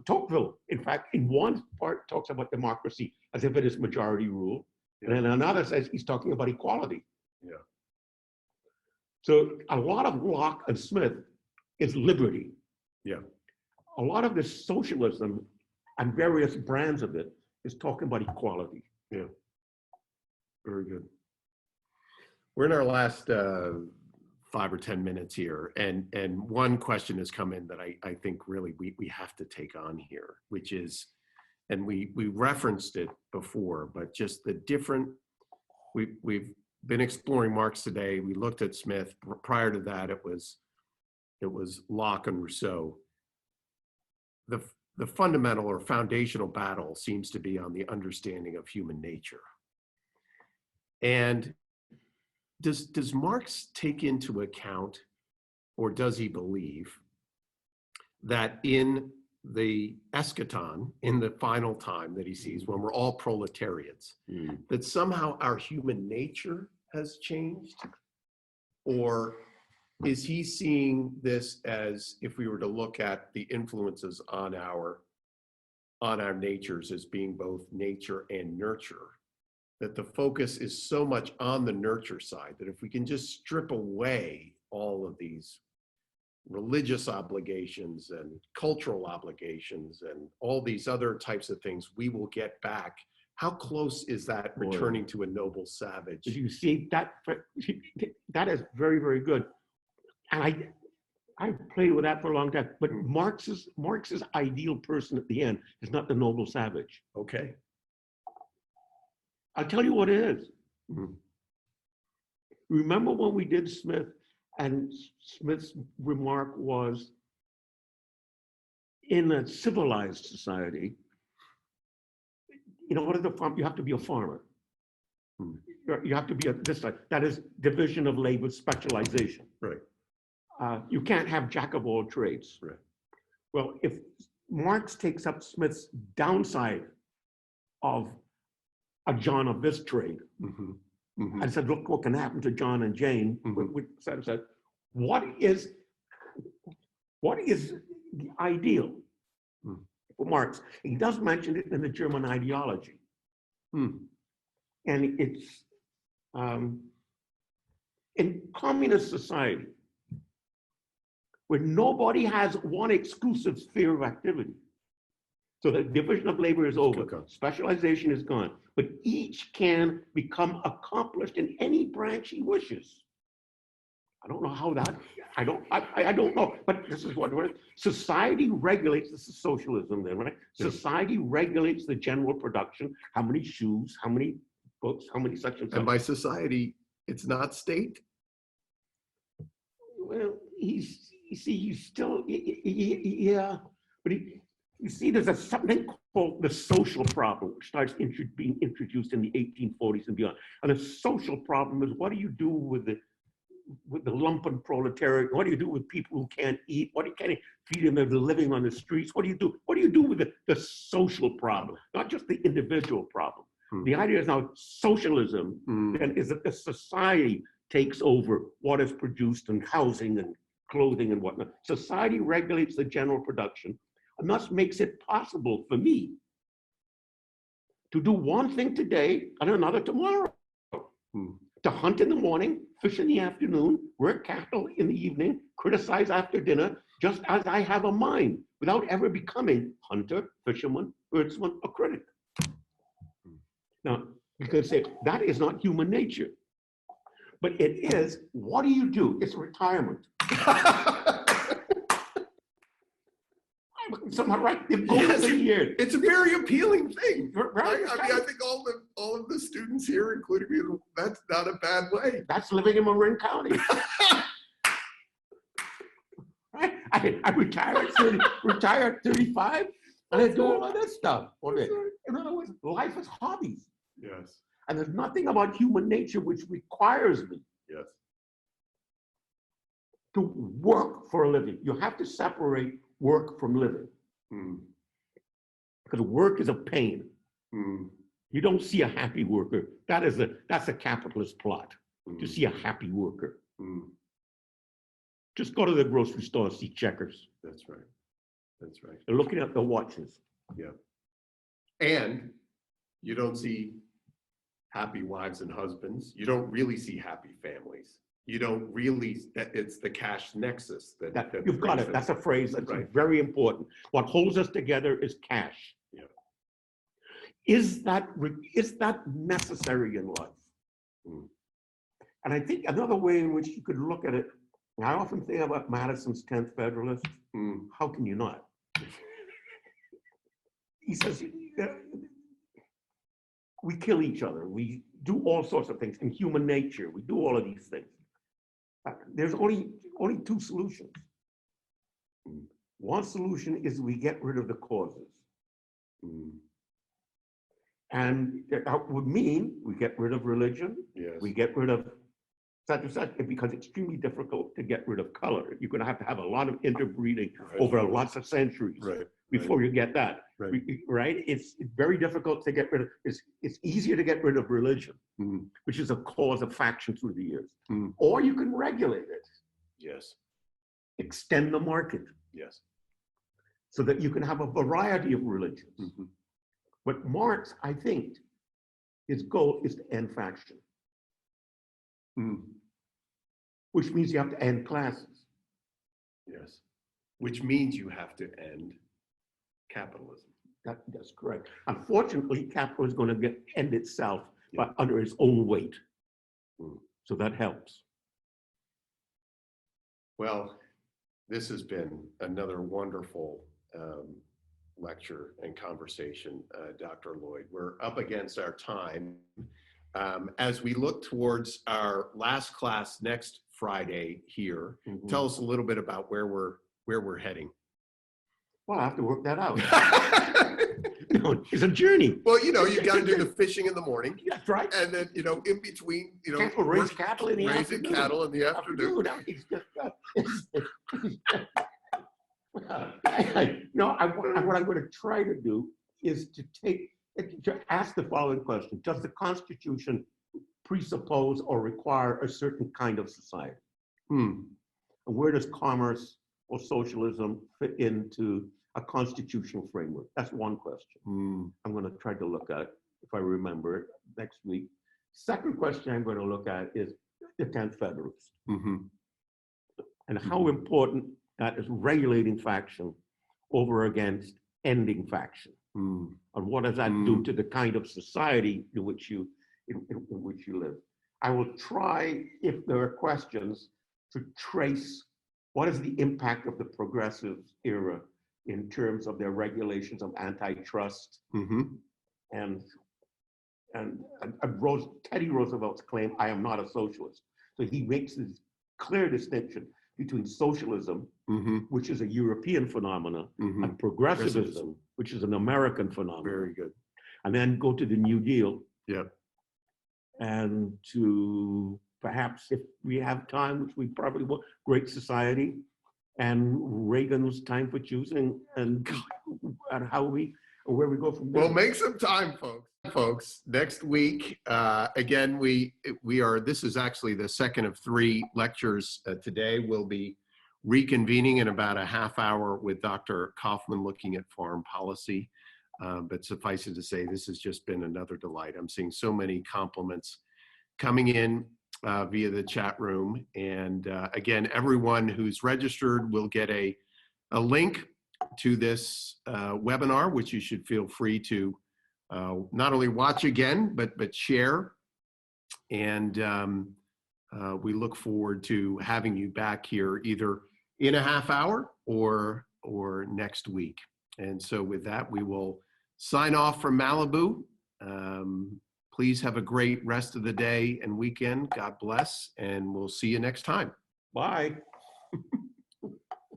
Tocqueville, in fact, in one part talks about democracy as if it is majority rule, and then another says he's talking about equality. Yeah. So a lot of Locke and Smith is liberty. Yeah. A lot of this socialism and various brands of it is talking about equality. Yeah. Very good. We're in our last 5 or 10 minutes here, and one question has come in that I think really we have to take on here, which is, and we referenced it before, but just the different, we've been exploring Marx today. We looked at Smith. Prior to that, it was Locke and Rousseau. The fundamental or foundational battle seems to be on the understanding of human nature. And does Marx take into account, or does he believe, that in the eschaton, in the final time that he sees, when we're all proletariats, that somehow our human nature has changed? Or is he seeing this as, if we were to look at the influences on our natures as being both nature and nurture, that the focus is so much on the nurture side that if we can just strip away all of these religious obligations and cultural obligations and all these other types of things, we will get back. How close is that returning to a noble savage? You see, that is very, very good. And I played with that for a long time. But Marx's ideal person at the end is not the noble savage. Okay. I'll tell you what it is. Mhm. Remember when we did Smith, and Smith's remark was, in a civilized society, in order to farm, you have to be a farmer. Hmm. You have to be that is division of labor, specialization. Right. You can't have jack of all trades. Right. Well, if Marx takes up Smith's downside of a John of this trade, Mhm. Mhm. and said, look what can happen to John and Jane, said, what is the ideal for Marx? He does mention it in the German ideology. And it's in communist society, where nobody has one exclusive sphere of activity. So the division of labor is over, specialization is gone, but each can become accomplished in any branch he wishes. I don't know how that, I don't know, but this is what society regulates. This is socialism then, right? Yeah. Society regulates the general production, how many shoes, how many books, how many such and such. And by society, it's not state? Well, he's still, yeah, but you see, there's something called the social problem, which starts being introduced in the 1840s and beyond. And the social problem is, what do you do with the lumpen proletariat? What do you do with people who can't eat? What do you feed them? They're living on the streets. What do you do? What do you do with the social problem, not just the individual problem? The idea is now socialism then is that the society takes over what is produced in housing and clothing and whatnot. Society regulates the general production, and thus makes it possible for me to do one thing today and another tomorrow. To hunt in the morning, fish in the afternoon, work cattle in the evening, criticize after dinner, just as I have a mind, without ever becoming hunter, fisherman, herdsman, or critic. Now, you could say that is not human nature, but it is. What do you do? It's retirement. Somehow, right? Yes, years. it's a very appealing thing. Right? I mean, I think all of the students here, including me, that's not a bad way. That's living in Marin County. Right? I retired at 35, and I do all of this stuff. In other words, life is hobbies. Yes. And there's nothing about human nature which requires me Yes. to work for a living. You have to separate work from living. Because work is a pain. You don't see a happy worker. That's a capitalist plot. To see a happy worker. Just go to the grocery store and see checkers. That's right. That's right. They're looking at the watches. Yeah. And you don't see happy wives and husbands. You don't really see happy families. You don't really, it's the cash nexus that you've got it. That's a phrase that's right. Very important. What holds us together is cash. Yeah. Is that necessary in life? And I think another way in which you could look at it, and I often think about Madison's 10th Federalist. How can you not? He says, we kill each other. We do all sorts of things in human nature. We do all of these things. There's only two solutions. One solution is we get rid of the causes. And that would mean we get rid of religion. Yes. We get rid of such and such. It becomes extremely difficult to get rid of color. You're going to have a lot of interbreeding over lots of centuries before you get that. Right? It's very difficult to get rid of. It's easier to get rid of religion, which is a cause of faction through the years. Or you can regulate it. Yes. Extend the market. Yes. So that you can have a variety of religions. But Marx, I think, his goal is to end faction. Which means you have to end classes. Yes. Which means you have to end capitalism. That's correct. Unfortunately, capital is going to end itself but under its own weight. So that helps. Well, This has been another wonderful lecture and conversation, Dr. Lloyd. We're up against our time. As we look towards our last class next Friday here, tell us a little bit about where we're heading. Well, I have to work that out. No, it's a journey. Well, you got to do the fishing in the morning. That's right. And then, in between, Raise cattle in the raising afternoon. cattle in the afternoon. What I'm going to try to do is to ask the following question. Does the Constitution presuppose or require a certain kind of society? And where does commerce or socialism fit into a constitutional framework? That's one question. I'm going to try to look at, if I remember it, next week. Second question I'm going to look at is the 10th Federalist. And how important that is regulating faction over against ending faction. And what does that do to the kind of society in which you live? I will try, if there are questions, to trace what is the impact of the progressive era in terms of their regulations of antitrust and Teddy Roosevelt's claim, I am not a socialist. So he makes this clear distinction between socialism, which is a European phenomenon, and progressivism, which is an American phenomenon. Very good. And then go to the New Deal. Yeah. And to perhaps, if we have time, which we probably will, Great Society and Reagan's Time for Choosing, and how where we go from there. Well, make some time, folks. Next week, again, this is actually the second of 3 lectures today. We'll be reconvening in about a half hour with Dr. Kaufman looking at foreign policy. But suffice it to say, this has just been another delight. I'm seeing so many compliments coming in via the chat room. And again, everyone who's registered will get a link to this webinar, which you should feel free to not only watch again, but share. And we look forward to having you back here either in a half hour or next week. And so with that, we will sign off from Malibu. Please have a great rest of the day and weekend. God bless, and we'll see you next time. Bye.